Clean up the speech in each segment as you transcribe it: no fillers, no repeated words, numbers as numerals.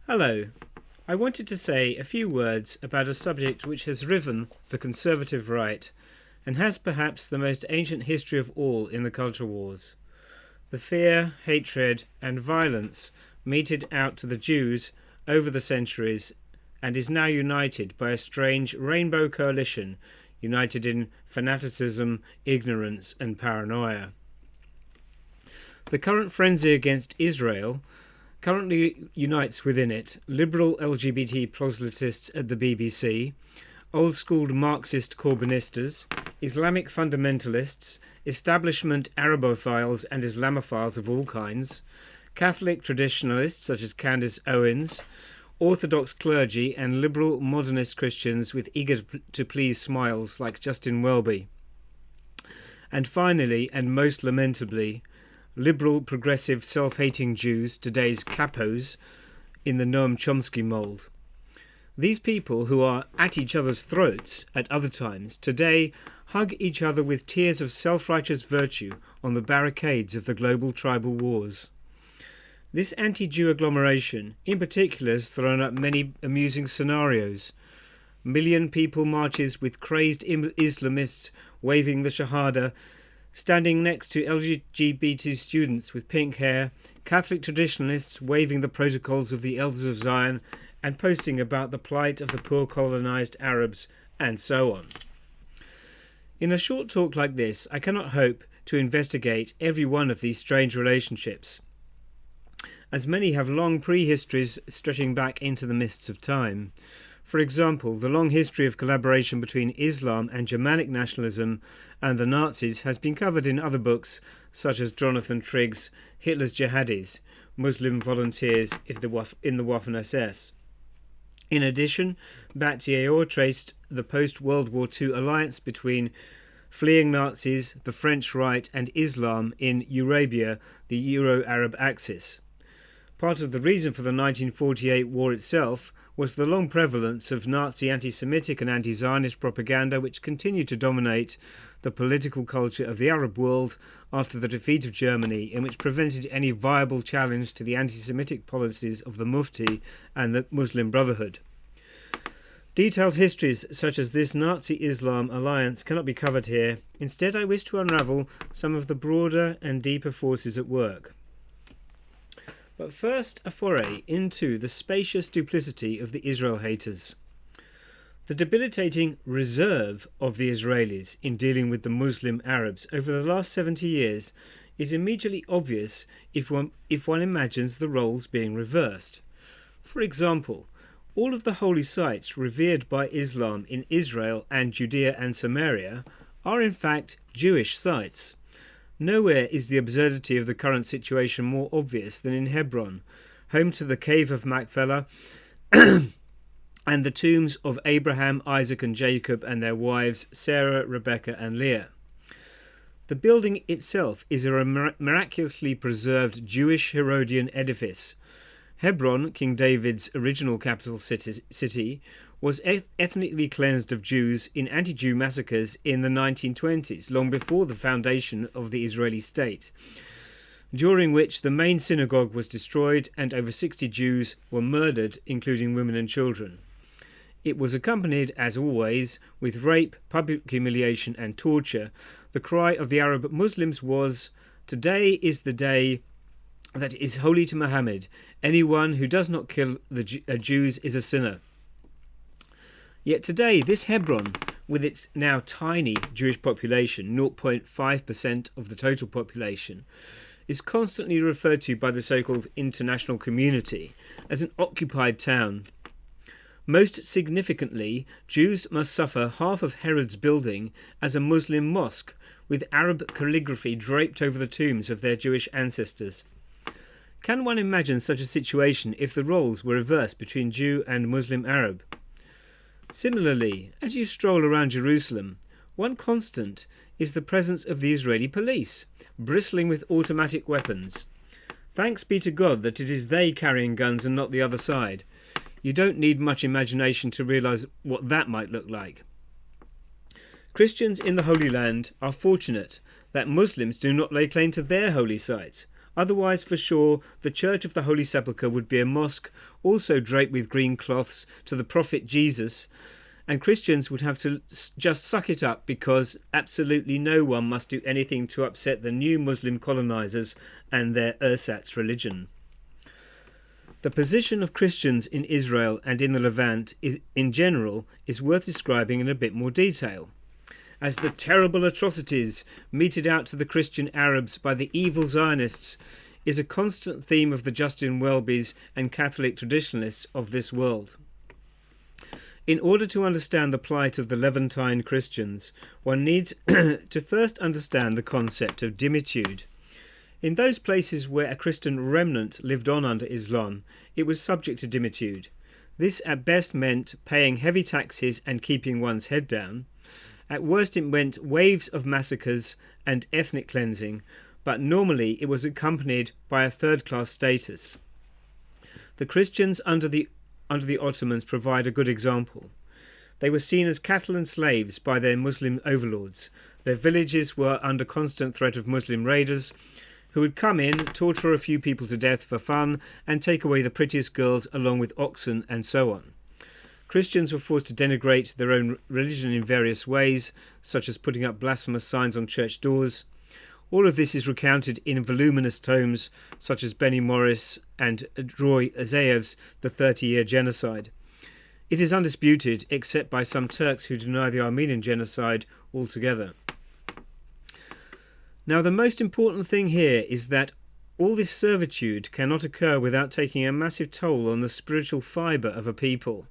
Hello. I wanted to say a few words about a subject which has riven the conservative right and has perhaps the most ancient history of all in the culture wars. The fear, hatred, and violence meted out to the Jews over the centuries and is now united by a strange rainbow coalition united in fanaticism, ignorance, and paranoia. The current frenzy against Israel currently unites within it liberal LGBT proselytists at the BBC, old-school Marxist Corbynistas, Islamic fundamentalists, establishment Arabophiles and Islamophiles of all kinds, Catholic traditionalists such as Candace Owens, Orthodox clergy and liberal modernist Christians with eager-to-please smiles like Justin Welby. And finally, and most lamentably, liberal, progressive, self-hating Jews, today's capos, in the Noam Chomsky mould. These people, who are at each other's throats at other times, today hug each other with tears of self-righteous virtue on the barricades of the global tribal wars. This anti-Jew agglomeration, in particular, has thrown up many amusing scenarios. Million people marches with crazed Islamists waving the Shahada, standing next to LGBT students with pink hair, Catholic traditionalists waving the protocols of the Elders of Zion and posting about the plight of the poor colonized Arabs, and so on. In a short talk like this, I cannot hope to investigate every one of these strange relationships, as many have long prehistories stretching back into the mists of time. For example, the long history of collaboration between Islam and Germanic nationalism and the Nazis has been covered in other books such as Jonathan Trigg's Hitler's Jihadis, Muslim Volunteers in the Waffen-SS. In addition, Batailleur traced the post-World War II alliance between fleeing Nazis, the French right and Islam in Eurabia, the Euro-Arab axis. Part of the reason for the 1948 war itself was the long prevalence of Nazi anti-Semitic and anti-Zionist propaganda which continued to dominate the political culture of the Arab world after the defeat of Germany, and which prevented any viable challenge to the anti-Semitic policies of the Mufti and the Muslim Brotherhood. Detailed histories such as this Nazi-Islam alliance cannot be covered here. Instead, I wish to unravel some of the broader and deeper forces at work. But first, a foray into the spacious duplicity of the Israel haters. The debilitating reserve of the Israelis in dealing with the Muslim Arabs over the last 70 years is immediately obvious if one imagines the roles being reversed. For example, all of the holy sites revered by Islam in Israel and Judea and Samaria are in fact Jewish sites. Nowhere is the absurdity of the current situation more obvious than in Hebron, home to the Cave of Machpelah and the tombs of Abraham, Isaac and Jacob and their wives Sarah, Rebecca and Leah. The building itself is a miraculously preserved Jewish Herodian edifice. Hebron, King David's original capital city, was ethnically cleansed of Jews in anti-Jew massacres in the 1920s, long before the foundation of the Israeli state, during which the main synagogue was destroyed and over 60 Jews were murdered, including women and children. It was accompanied, as always, with rape, public humiliation and torture. The cry of the Arab Muslims was, "Today is the day that is holy to Muhammad. Anyone who does not kill the Jews is a sinner." Yet today, this Hebron, with its now tiny Jewish population, 0.5% of the total population, is constantly referred to by the so-called international community as an occupied town. Most significantly, Jews must suffer half of Herod's building as a Muslim mosque, with Arab calligraphy draped over the tombs of their Jewish ancestors. Can one imagine such a situation if the roles were reversed between Jew and Muslim Arab? Similarly, as you stroll around Jerusalem, one constant is the presence of the Israeli police, bristling with automatic weapons. Thanks be to God that it is they carrying guns and not the other side. You don't need much imagination to realize what that might look like. Christians in the Holy Land are fortunate that Muslims do not lay claim to their holy sites. Otherwise, for sure, the Church of the Holy Sepulchre would be a mosque, also draped with green cloths, to the prophet Jesus, and Christians would have to just suck it up because absolutely no one must do anything to upset the new Muslim colonizers and their ersatz religion. The position of Christians in Israel and in the Levant in general is worth describing in a bit more detail. As the terrible atrocities meted out to the Christian Arabs by the evil Zionists is a constant theme of the Justin Welbys and Catholic traditionalists of this world. In order to understand the plight of the Levantine Christians, one needs to first understand the concept of dhimmitude. In those places where a Christian remnant lived on under Islam, it was subject to dhimmitude. This at best meant paying heavy taxes and keeping one's head down. At worst it meant waves of massacres and ethnic cleansing, but normally it was accompanied by a third-class status. The Christians under the Ottomans provide a good example. They were seen as cattle and slaves by their Muslim overlords. Their villages were under constant threat of Muslim raiders who would come in, torture a few people to death for fun, and take away the prettiest girls along with oxen and so on. Christians were forced to denigrate their own religion in various ways, such as putting up blasphemous signs on church doors. All of this is recounted in voluminous tomes such as Benny Morris and Roy Azayev's The 30-Year Genocide. It is undisputed, except by some Turks who deny the Armenian genocide altogether. Now, the most important thing here is that all this servitude cannot occur without taking a massive toll on the spiritual fibre of a people.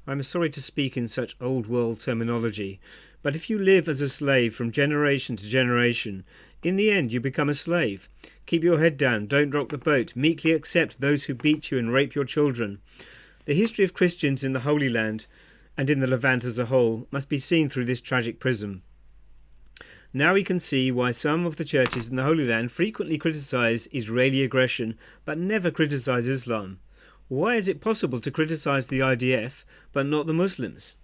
I'm sorry to speak in such old world terminology, but if you live as a slave from generation to generation, in the end you become a slave. Keep your head down, don't rock the boat, meekly accept those who beat you and rape your children. The history of Christians in the Holy Land and in the Levant as a whole must be seen through this tragic prism. Now we can see why some of the churches in the Holy Land frequently criticize Israeli aggression but never criticize Islam. Why is it possible to criticize the IDF but not the Muslims?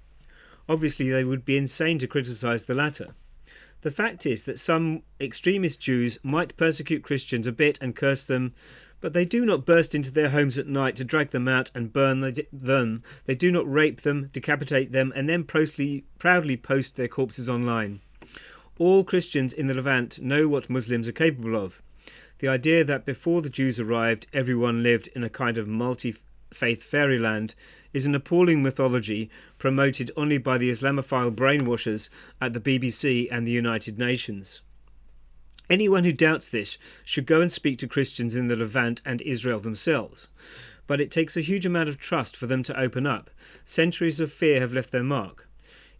Obviously they would be insane to criticize the latter. The fact is that some extremist Jews might persecute Christians a bit and curse them, but they do not burst into their homes at night to drag them out and burn them. They do not rape them, decapitate them, and then proudly post their corpses online. All Christians in the Levant know what Muslims are capable of. The idea that before the Jews arrived everyone lived in a kind of multi-faith fairyland is an appalling mythology promoted only by the Islamophile brainwashers at the BBC and the United Nations. Anyone who doubts this should go and speak to Christians in the Levant and Israel themselves. But it takes a huge amount of trust for them to open up. Centuries of fear have left their mark.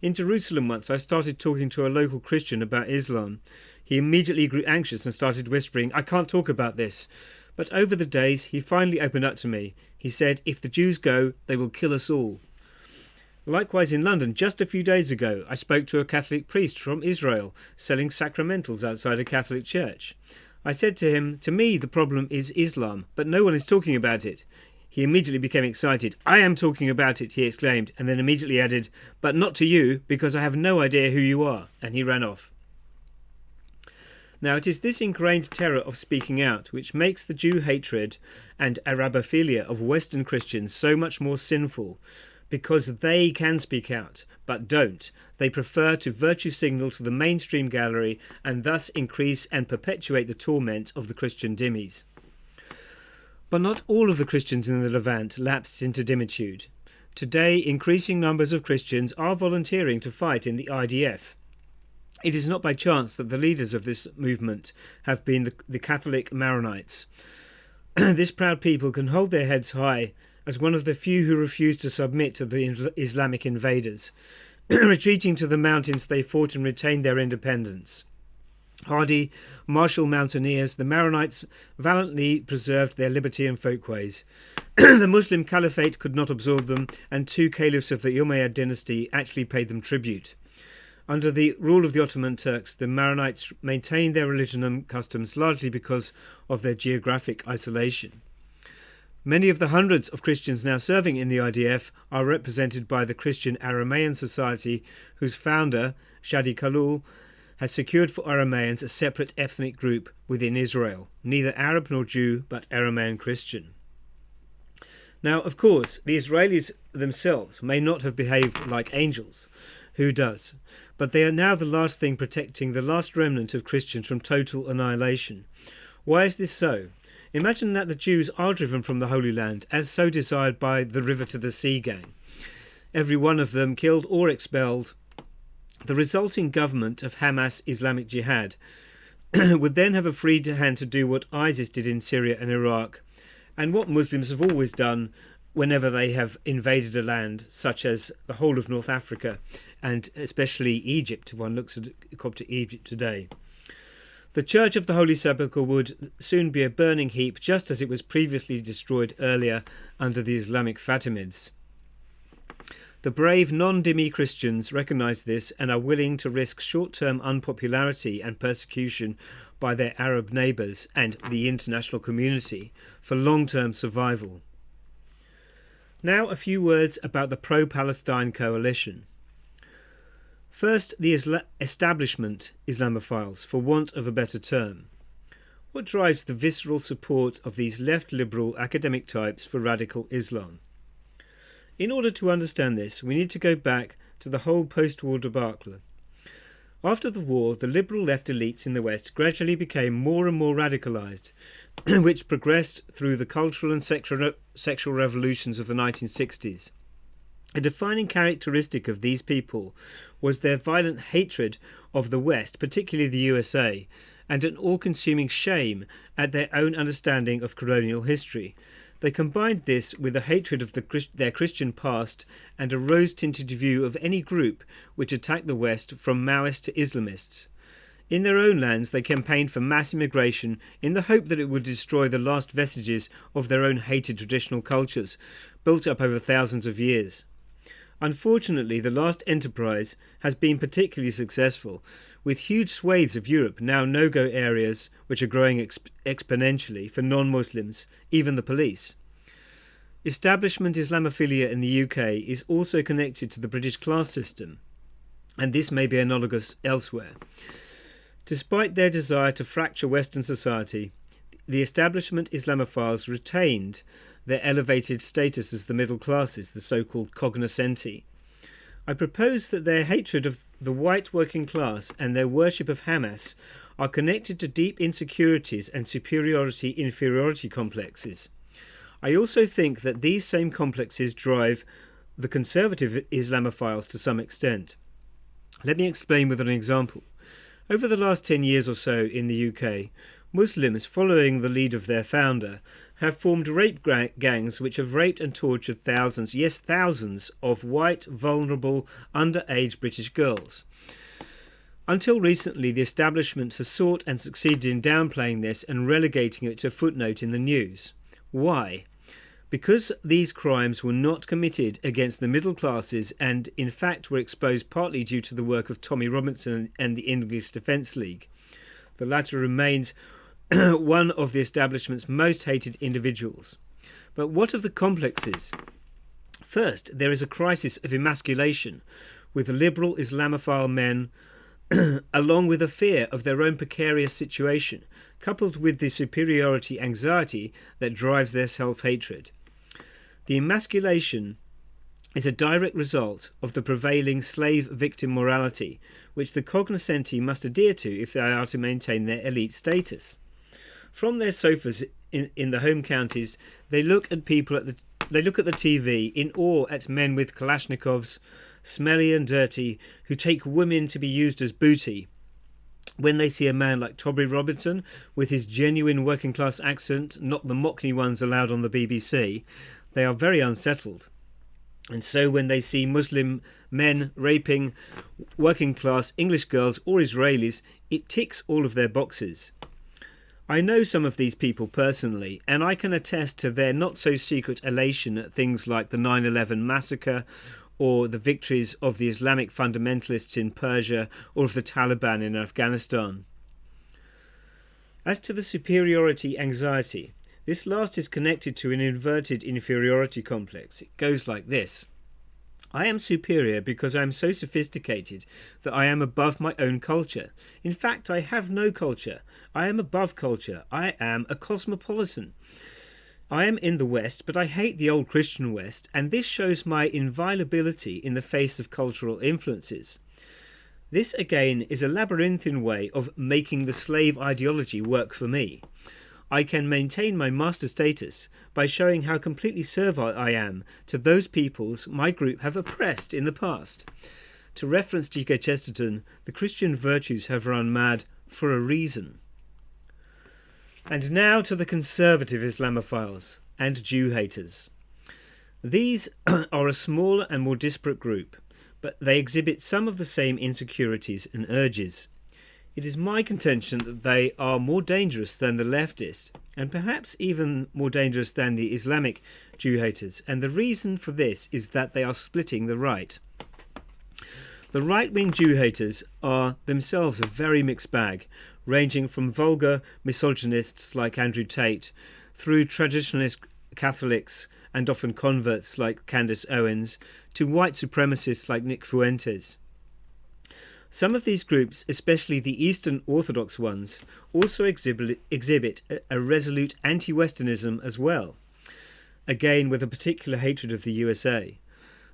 In Jerusalem once I started talking to a local Christian about Islam. He immediately grew anxious and started whispering, "I can't talk about this." But over the days he finally opened up to me. He said, "If the Jews go, they will kill us all." Likewise in London, just a few days ago, I spoke to a Catholic priest from Israel selling sacramentals outside a Catholic church. I said to him, "To me the problem is Islam, but no one is talking about it." He immediately became excited. "I am talking about it," he exclaimed, and then immediately added, "But not to you, because I have no idea who you are," and he ran off. Now it is this ingrained terror of speaking out which makes the Jew hatred and Arabophilia of Western Christians so much more sinful, because they can speak out, but don't. They prefer to virtue signal to the mainstream gallery and thus increase and perpetuate the torment of the Christian dhimmis. But not all of the Christians in the Levant lapsed into dhimitude. Today, increasing numbers of Christians are volunteering to fight in the IDF. It is not by chance that the leaders of this movement have been the Catholic Maronites. This proud people can hold their heads high as one of the few who refuse to submit to the Islamic invaders. Retreating to the mountains, they fought and retained their independence. Hardy, martial mountaineers, the Maronites valiantly preserved their liberty and folkways. The Muslim Caliphate could not absorb them, and two caliphs of the Umayyad dynasty actually paid them tribute. Under the rule of the Ottoman Turks, the Maronites maintained their religion and customs largely because of their geographic isolation. Many of the hundreds of Christians now serving in the IDF are represented by the Christian Aramaean Society, whose founder, Shadi Khalul, has secured for Arameans a separate ethnic group within Israel, neither Arab nor Jew, but Aramean Christian. Now, of course, the Israelis themselves may not have behaved like angels. Who does? But they are now the last thing protecting the last remnant of Christians from total annihilation. Why is this so? Imagine that the Jews are driven from the Holy Land, as so desired by the River to the Sea gang. Every one of them killed or expelled. The resulting government of Hamas Islamic Jihad would then have a free hand to do what ISIS did in Syria and Iraq, and what Muslims have always done whenever they have invaded a land, such as the whole of North Africa, and especially Egypt, if one looks at Coptic Egypt today. The Church of the Holy Sepulchre would soon be a burning heap, just as it was previously destroyed earlier under the Islamic Fatimids. The brave non-Dhimmi Christians recognise this and are willing to risk short-term unpopularity and persecution by their Arab neighbours and the international community for long-term survival. Now a few words about the pro-Palestine coalition. First, the establishment Islamophiles, for want of a better term. What drives the visceral support of these left-liberal academic types for radical Islam? In order to understand this, we need to go back to the whole post-war debacle. After the war, the liberal left elites in the West gradually became more and more radicalised, which progressed through the cultural and sexual revolutions of the 1960s. A defining characteristic of these people was their violent hatred of the West, particularly the USA, and an all-consuming shame at their own understanding of colonial history. They combined this with a hatred of their Christian past and a rose-tinted view of any group which attacked the West, from Maoists to Islamists. In their own lands, they campaigned for mass immigration in the hope that it would destroy the last vestiges of their own hated traditional cultures, built up over thousands of years. Unfortunately, the last enterprise has been particularly successful, with huge swathes of Europe now no-go areas which are growing exponentially for non-Muslims, even the police. Establishment Islamophilia in the UK is also connected to the British class system, and this may be analogous elsewhere. Despite their desire to fracture Western society, the establishment Islamophiles retained their elevated status as the middle classes, the so-called cognoscenti. I propose that their hatred of the white working class and their worship of Hamas are connected to deep insecurities and superiority-inferiority complexes. I also think that these same complexes drive the conservative Islamophiles to some extent. Let me explain with an example. Over the last 10 years or so in the UK, Muslims, following the lead of their founder, have formed rape gangs which have raped and tortured thousands, yes thousands, of white, vulnerable, underage British girls. Until recently, the establishment has sought and succeeded in downplaying this and relegating it to a footnote in the news. Why? Because these crimes were not committed against the middle classes and in fact were exposed partly due to the work of Tommy Robinson and the English Defence League. The latter remains one of the establishment's most hated individuals. But what of the complexes? First, there is a crisis of emasculation, with liberal Islamophile men along with a fear of their own precarious situation, coupled with the superiority anxiety that drives their self-hatred. The emasculation is a direct result of the prevailing slave-victim morality, which the cognoscenti must adhere to if they are to maintain their elite status. From their sofas in the home counties, they look at the TV in awe at men with Kalashnikovs, smelly and dirty, who take women to be used as booty. When they see a man like Tommy Robinson, with his genuine working-class accent, not the Mockney ones allowed on the BBC, they are very unsettled. And so when they see Muslim men raping working-class English girls or Israelis, it ticks all of their boxes. I know some of these people personally, and I can attest to their not-so-secret elation at things like the 9/11 massacre, or the victories of the Islamic fundamentalists in Persia, or of the Taliban in Afghanistan. As to the superiority anxiety, this last is connected to an inverted inferiority complex. It goes like this. I am superior because I am so sophisticated that I am above my own culture. In fact, I have no culture. I am above culture. I am a cosmopolitan. I am in the West, but I hate the old Christian West, and this shows my inviolability in the face of cultural influences. This again is a labyrinthine way of making the slave ideology work for me. I can maintain my master status by showing how completely servile I am to those peoples my group have oppressed in the past. To reference G.K. Chesterton, the Christian virtues have run mad for a reason. And now to the conservative Islamophiles and Jew haters. These are a smaller and more disparate group, but they exhibit some of the same insecurities and urges. It is my contention that they are more dangerous than the leftist, and perhaps even more dangerous than the Islamic Jew haters, and the reason for this is that they are splitting the right. The right-wing Jew haters are themselves a very mixed bag, ranging from vulgar misogynists like Andrew Tate, through traditionalist Catholics and often converts like Candace Owens, to white supremacists like Nick Fuentes. Some of these groups, especially the Eastern Orthodox ones, also exhibit a resolute anti-Westernism as well, again with a particular hatred of the USA.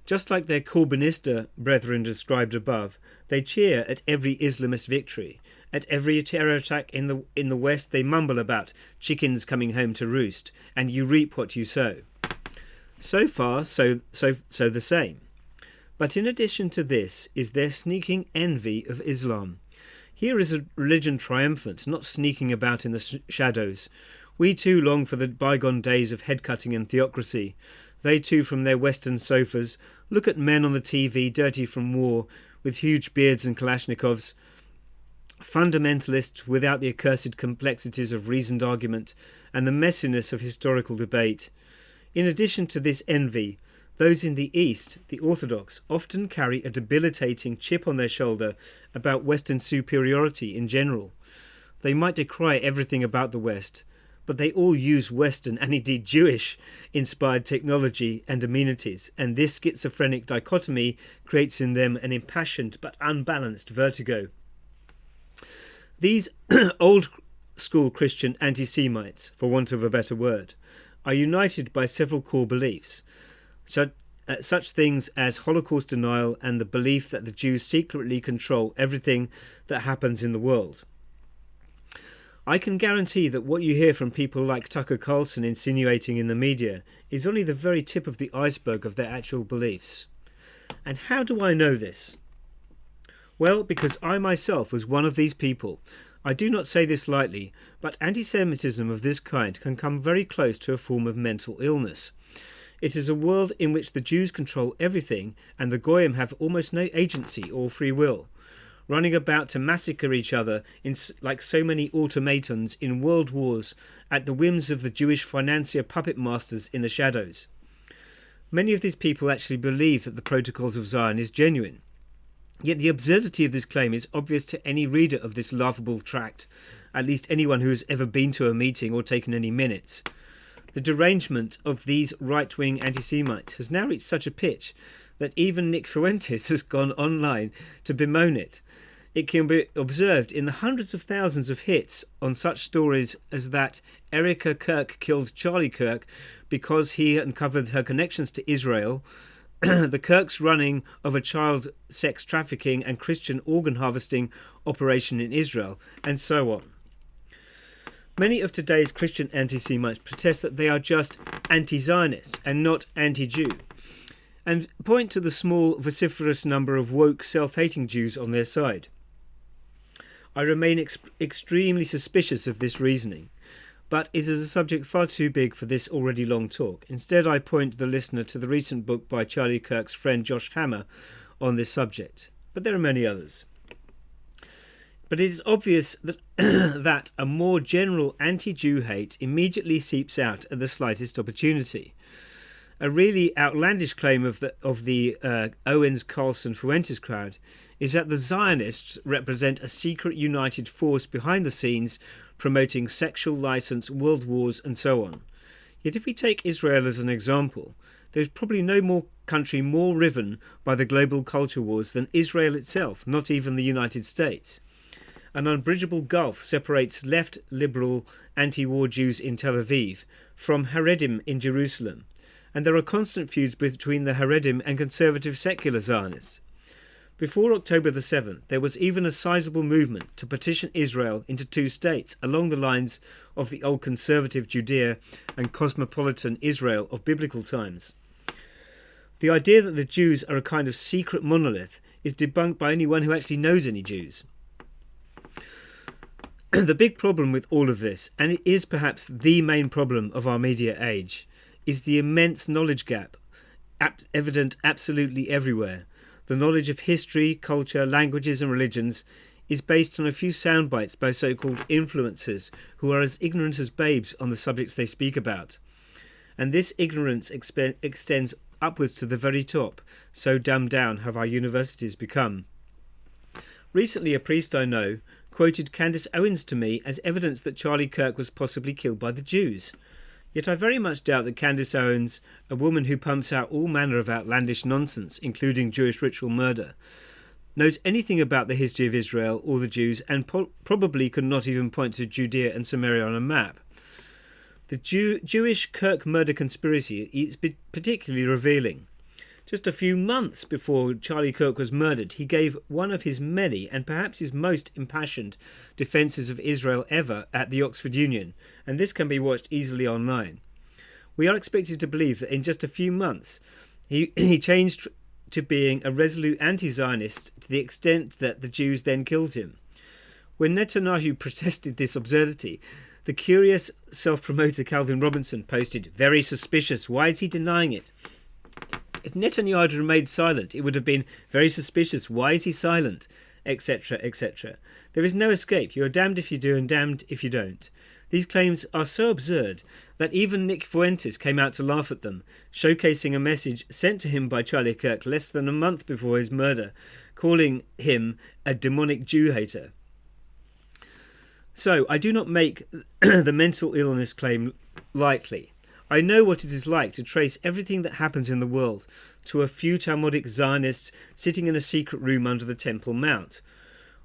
Just like their Corbynista brethren described above, they cheer at every Islamist victory. At every terror attack in the West, they mumble about chickens coming home to roost, and you reap what you sow. So far, so the same. But in addition to this is their sneaking envy of Islam. Here is a religion triumphant, not sneaking about in the shadows. We too long for the bygone days of head-cutting and theocracy. They too, from their Western sofas, look at men on the TV dirty from war, with huge beards and Kalashnikovs, fundamentalists without the accursed complexities of reasoned argument and the messiness of historical debate. In addition to this envy, those in the East, the Orthodox, often carry a debilitating chip on their shoulder about Western superiority in general. They might decry everything about the West, but they all use Western and indeed Jewish-inspired technology and amenities, and this schizophrenic dichotomy creates in them an impassioned but unbalanced vertigo. These old-school Christian anti-Semites, for want of a better word, are united by several core beliefs, such things as Holocaust denial and the belief that the Jews secretly control everything that happens in the world. I can guarantee that what you hear from people like Tucker Carlson insinuating in the media is only the very tip of the iceberg of their actual beliefs. And how do I know this? Well, because I myself was one of these people. I do not say this lightly, but anti-Semitism of this kind can come very close to a form of mental illness. It is a world in which the Jews control everything and the Goyim have almost no agency or free will, running about to massacre each other like so many automatons in world wars at the whims of the Jewish financier puppet masters in the shadows. Many of these people actually believe that the Protocols of Zion is genuine. Yet the absurdity of this claim is obvious to any reader of this laughable tract, at least anyone who has ever been to a meeting or taken any minutes. The derangement of these right-wing anti-Semites has now reached such a pitch that even Nick Fuentes has gone online to bemoan it. It can be observed in the hundreds of thousands of hits on such stories as that Erica Kirk killed Charlie Kirk because he uncovered her connections to Israel, the Kirk's running of a child sex trafficking and Christian organ harvesting operation in Israel, and so on. Many of today's Christian anti-Semites protest that they are just anti-Zionists and not anti-Jew, and point to the small, vociferous number of woke, self-hating Jews on their side. I remain extremely suspicious of this reasoning, but it is a subject far too big for this already long talk. Instead, I point the listener to the recent book by Charlie Kirk's friend Josh Hammer on this subject, but there are many others. But it is obvious that that a more general anti-Jew hate immediately seeps out at the slightest opportunity. A really outlandish claim of the Owens, Carlson, Fuentes crowd is that the Zionists represent a secret united force behind the scenes promoting sexual license, world wars, and so on. Yet if we take Israel as an example, There's probably no more country more riven by the global culture wars than Israel itself, not even the United States. An unbridgeable gulf separates left liberal anti-war Jews in Tel Aviv from Haredim in Jerusalem, and there are constant feuds between the Haredim and conservative secular Zionists. Before October the 7th, there was even a sizable movement to partition Israel into two states along the lines of the old conservative Judea and cosmopolitan Israel of biblical times. The idea that the Jews are a kind of secret monolith is debunked by anyone who actually knows any Jews. The big problem with all of this, and it is perhaps the main problem of our media age, is the immense knowledge gap, evident absolutely everywhere. The knowledge of history, culture, languages and religions is based on a few sound bites by so-called influencers who are as ignorant as babes on the subjects they speak about. And this ignorance extends upwards to the very top, so dumbed down have our universities become. Recently, a priest I know quoted Candace Owens to me as evidence that Charlie Kirk was possibly killed by the Jews. Yet I very much doubt that Candace Owens, a woman who pumps out all manner of outlandish nonsense, including Jewish ritual murder, knows anything about the history of Israel or the Jews, and probably could not even point to Judea and Samaria on a map. The Jewish Kirk murder conspiracy is particularly revealing. Just a few months before Charlie Kirk was murdered, he gave one of his many, and perhaps his most impassioned, defences of Israel ever at the Oxford Union, and this can be watched easily online. We are expected to believe that in just a few months he changed to being a resolute anti-Zionist to the extent that the Jews then killed him. When Netanyahu protested this absurdity, the curious self-promoter Calvin Robinson posted, "Very suspicious, why is he denying it?" If Netanyahu had remained silent, it would have been very suspicious. Why is he silent? Etc., etc. There is no escape. You are damned if you do and damned if you don't. These claims are so absurd that even Nick Fuentes came out to laugh at them, showcasing a message sent to him by Charlie Kirk less than a month before his murder, calling him a demonic Jew hater. So, I do not make the mental illness claim lightly. I know what it is like to trace everything that happens in the world to a few Talmudic Zionists sitting in a secret room under the Temple Mount.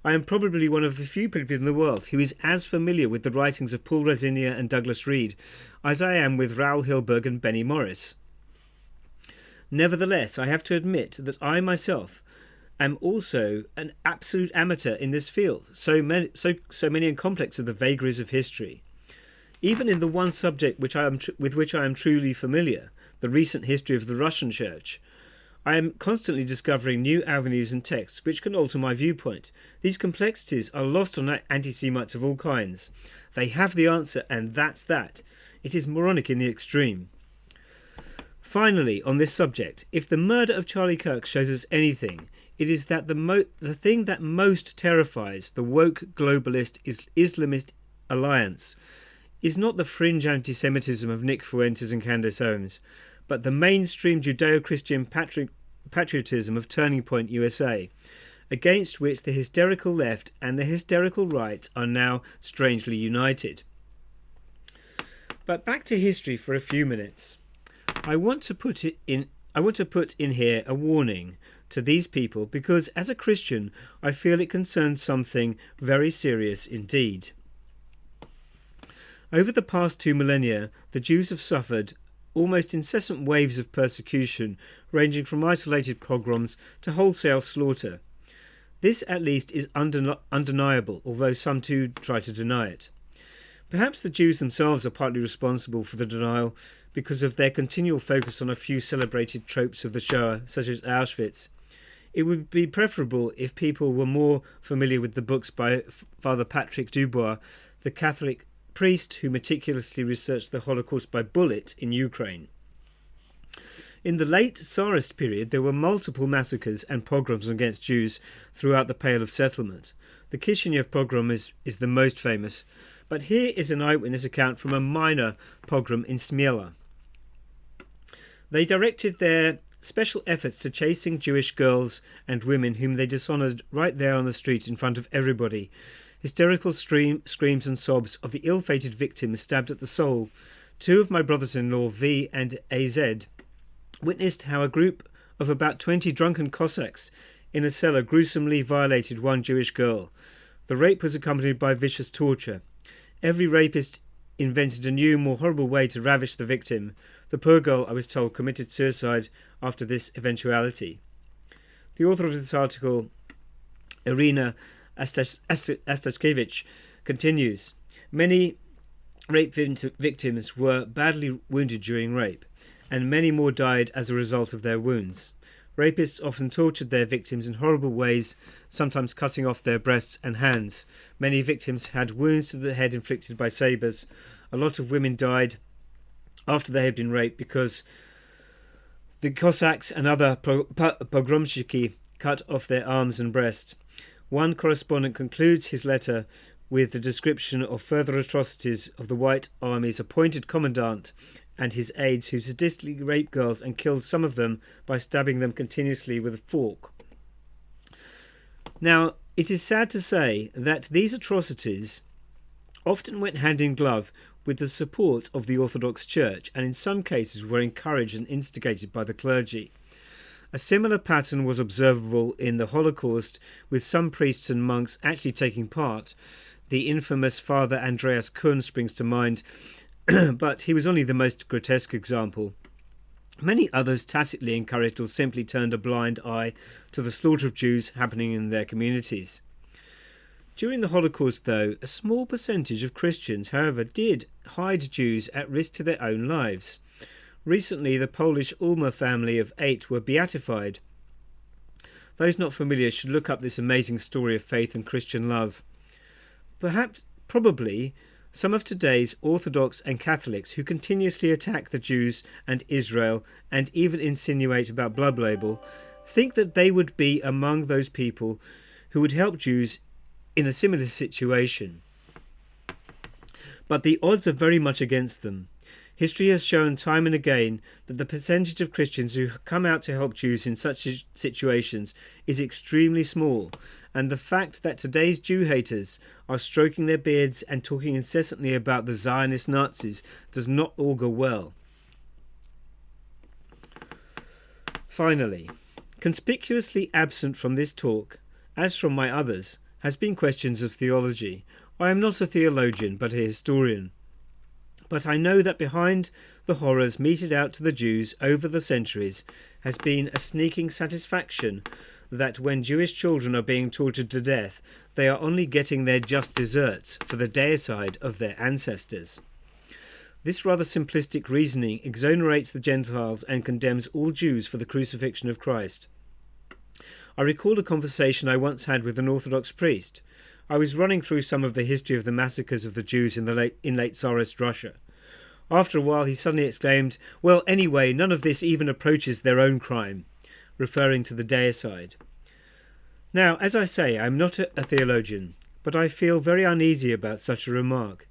I am probably one of the few people in the world who is as familiar with the writings of Paul Rosinia and Douglas Reed as I am with Raoul Hilberg and Benny Morris. Nevertheless, I have to admit that I myself am also an absolute amateur in this field, so many and complex are the vagaries of history. Even in the one subject with which I am truly familiar, the recent history of the Russian Church, I am constantly discovering new avenues and texts which can alter my viewpoint. These complexities are lost on anti-Semites of all kinds. They have the answer, and that's that. It is moronic in the extreme. Finally, on this subject, if the murder of Charlie Kirk shows us anything, it is that the thing that most terrifies the woke globalist Islamist alliance is not the fringe anti-Semitism of Nick Fuentes and Candace Owens, but the mainstream Judeo-Christian patriotism of Turning Point USA, against which the hysterical left and the hysterical right are now strangely united. But back to history for a few minutes. I want to put in here a warning to these people because as a Christian I feel it concerns something very serious indeed. Over the past 2 millennia, the Jews have suffered almost incessant waves of persecution, ranging from isolated pogroms to wholesale slaughter. This, at least, is undeniable, although some too try to deny it. Perhaps the Jews themselves are partly responsible for the denial because of their continual focus on a few celebrated tropes of the Shoah, such as Auschwitz. It would be preferable if people were more familiar with the books by Father Patrick Dubois, the Catholic priest who meticulously researched the Holocaust by bullet in Ukraine. In the late Tsarist period, there were multiple massacres and pogroms against Jews throughout the Pale of Settlement. The Kishinev pogrom is the most famous, but here is an eyewitness account from a minor pogrom in Smyla. They directed their special efforts to chasing Jewish girls and women whom they dishonoured right there on the street in front of everybody. Hysterical screams and sobs of the ill-fated victims stabbed at the soul. 2 of my brothers-in-law, V and AZ, witnessed how a group of about 20 drunken Cossacks in a cellar gruesomely violated one Jewish girl. The rape was accompanied by vicious torture. Every rapist invented a new, more horrible way to ravish the victim. The poor girl, I was told, committed suicide after this eventuality. The author of this article, Irina Astashkevich, continues, many rape victims were badly wounded during rape, and many more died as a result of their wounds. Rapists often tortured their victims in horrible ways, sometimes cutting off their breasts and hands. Many victims had wounds to the head inflicted by sabres. A lot of women died after they had been raped because the Cossacks and other pogromщики cut off their arms and breast. One correspondent concludes his letter with the description of further atrocities of the White Army's appointed commandant and his aides, who sadistically raped girls and killed some of them by stabbing them continuously with a fork. Now, it is sad to say that these atrocities often went hand in glove with the support of the Orthodox Church, and in some cases were encouraged and instigated by the clergy. A similar pattern was observable in the Holocaust, with some priests and monks actually taking part. The infamous Father Andreas Kuhn springs to mind, but he was only the most grotesque example. Many others tacitly encouraged or simply turned a blind eye to the slaughter of Jews happening in their communities. During the Holocaust, though, a small percentage of Christians, however, did hide Jews at risk to their own lives. Recently, the Polish Ulmer family of 8 were beatified. Those not familiar should look up this amazing story of faith and Christian love. Probably, some of today's Orthodox and Catholics who continuously attack the Jews and Israel and even insinuate about blood label think that they would be among those people who would help Jews in a similar situation. But the odds are very much against them. History has shown time and again that the percentage of Christians who come out to help Jews in such situations is extremely small, and the fact that today's Jew haters are stroking their beards and talking incessantly about the Zionist Nazis does not augur well. Finally, conspicuously absent from this talk, as from my others, has been questions of theology. I am not a theologian, but a historian. But I know that behind the horrors meted out to the Jews over the centuries has been a sneaking satisfaction that when Jewish children are being tortured to death, they are only getting their just deserts for the deicide of their ancestors. This rather simplistic reasoning exonerates the Gentiles and condemns all Jews for the crucifixion of Christ. I recall a conversation I once had with an Orthodox priest. I was running through some of the history of the massacres of the Jews in late Tsarist Russia. After a while he suddenly exclaimed, "Well, anyway, none of this even approaches their own crime," referring to the deicide. Now, as I say, I am not a theologian, but I feel very uneasy about such a remark,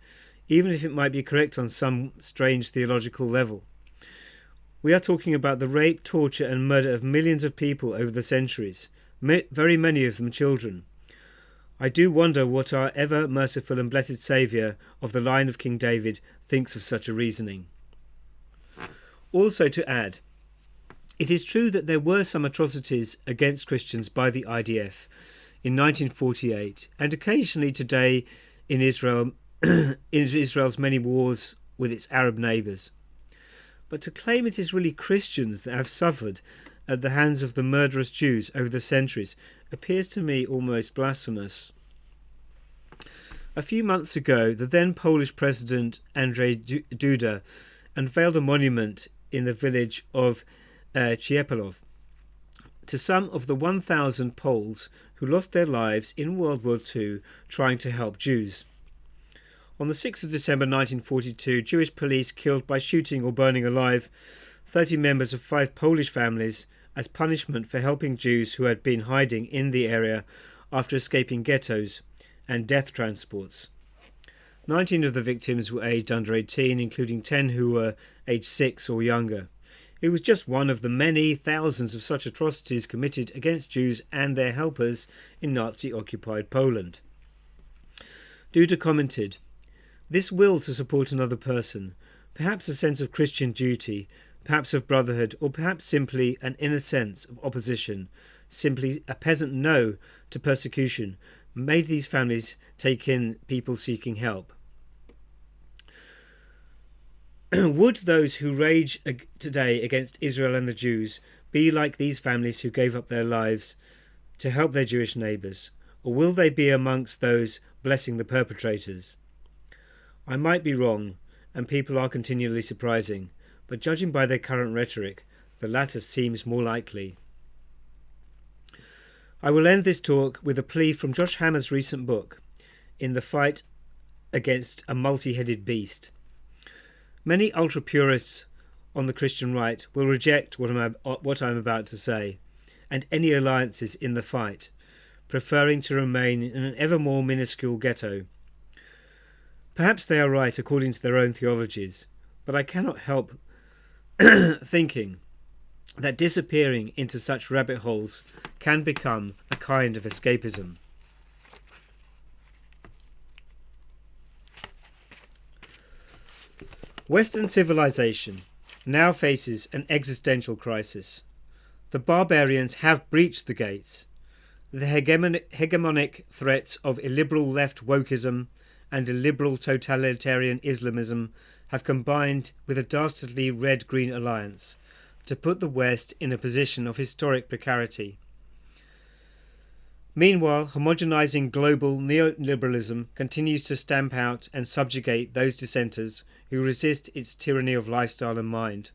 even if it might be correct on some strange theological level. We are talking about the rape, torture and murder of millions of people over the centuries, very many of them children. I do wonder what our ever merciful and blessed Saviour of the line of King David thinks of such a reasoning. Also to add, it is true that there were some atrocities against Christians by the IDF in 1948 and occasionally today in Israel, in Israel's many wars with its Arab neighbours. But to claim it is really Christians that have suffered at the hands of the murderous Jews over the centuries appears to me almost blasphemous. A few months ago, the then Polish President Andrzej Duda unveiled a monument in the village of Ciepłów to some of the 1,000 Poles who lost their lives in World War II trying to help Jews. On the 6th of December 1942, Jewish police killed by shooting or burning alive 30 members of 5 Polish families as punishment for helping Jews who had been hiding in the area after escaping ghettos and death transports. 19 of the victims were aged under 18, including 10 who were aged 6 or younger. It was just one of the many thousands of such atrocities committed against Jews and their helpers in Nazi-occupied Poland. Duda commented, "This will to support another person, perhaps a sense of Christian duty, perhaps of brotherhood, or perhaps simply an inner sense of opposition, simply a peasant no to persecution, made these families take in people seeking help. Would those who rage today against Israel and the Jews be like these families who gave up their lives to help their Jewish neighbours, or will they be amongst those blessing the perpetrators? I might be wrong, and people are continually surprising, but judging by their current rhetoric, the latter seems more likely. I will end this talk with a plea from Josh Hammer's recent book, In the Fight Against a Multi-Headed Beast. Many ultra-purists on the Christian right will reject what I'm about to say, and any alliances in the fight, preferring to remain in an ever more minuscule ghetto. Perhaps they are right according to their own theologies, but I cannot help thinking that disappearing into such rabbit holes can become a kind of escapism. Western civilization now faces an existential crisis. The barbarians have breached the gates. The hegemonic threats of illiberal left wokeism and illiberal totalitarian Islamism have combined with a dastardly red-green alliance to put the West in a position of historic precarity. Meanwhile, homogenizing global neoliberalism continues to stamp out and subjugate those dissenters who resist its tyranny of lifestyle and mind.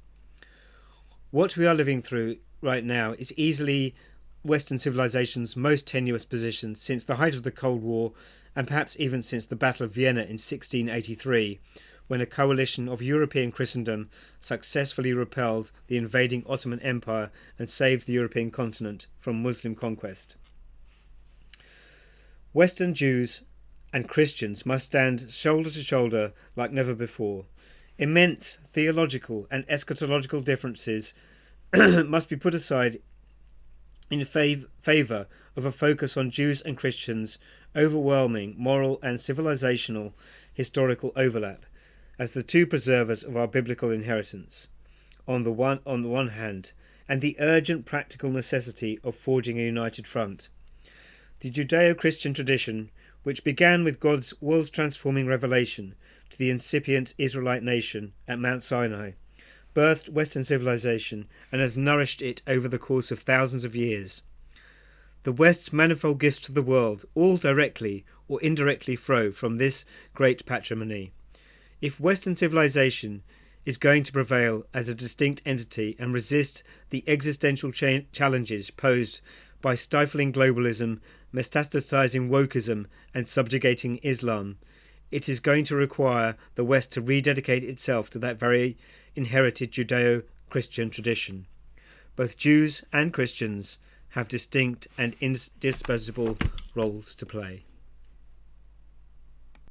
What we are living through right now is easily Western civilization's most tenuous position since the height of the Cold War, and perhaps even since the Battle of Vienna in 1683, when a coalition of European Christendom successfully repelled the invading Ottoman Empire and saved the European continent from Muslim conquest. Western Jews and Christians must stand shoulder to shoulder like never before. Immense theological and eschatological differences must be put aside in favour of a focus on Jews and Christians' overwhelming moral and civilizational historical overlap as the two preservers of our biblical inheritance on the one hand, and the urgent practical necessity of forging a united front. The Judeo-Christian tradition, which began with God's world-transforming revelation to the incipient Israelite nation at Mount Sinai, birthed Western civilization and has nourished it over the course of thousands of years. The West's manifold gifts to the world all directly or indirectly flow from this great patrimony. If Western civilization is going to prevail as a distinct entity and resist the existential challenges posed by stifling globalism, metastasizing wokeism, and subjugating Islam, it is going to require the West to rededicate itself to that very inherited Judeo-Christian tradition. Both Jews and Christians have distinct and indispensable roles to play.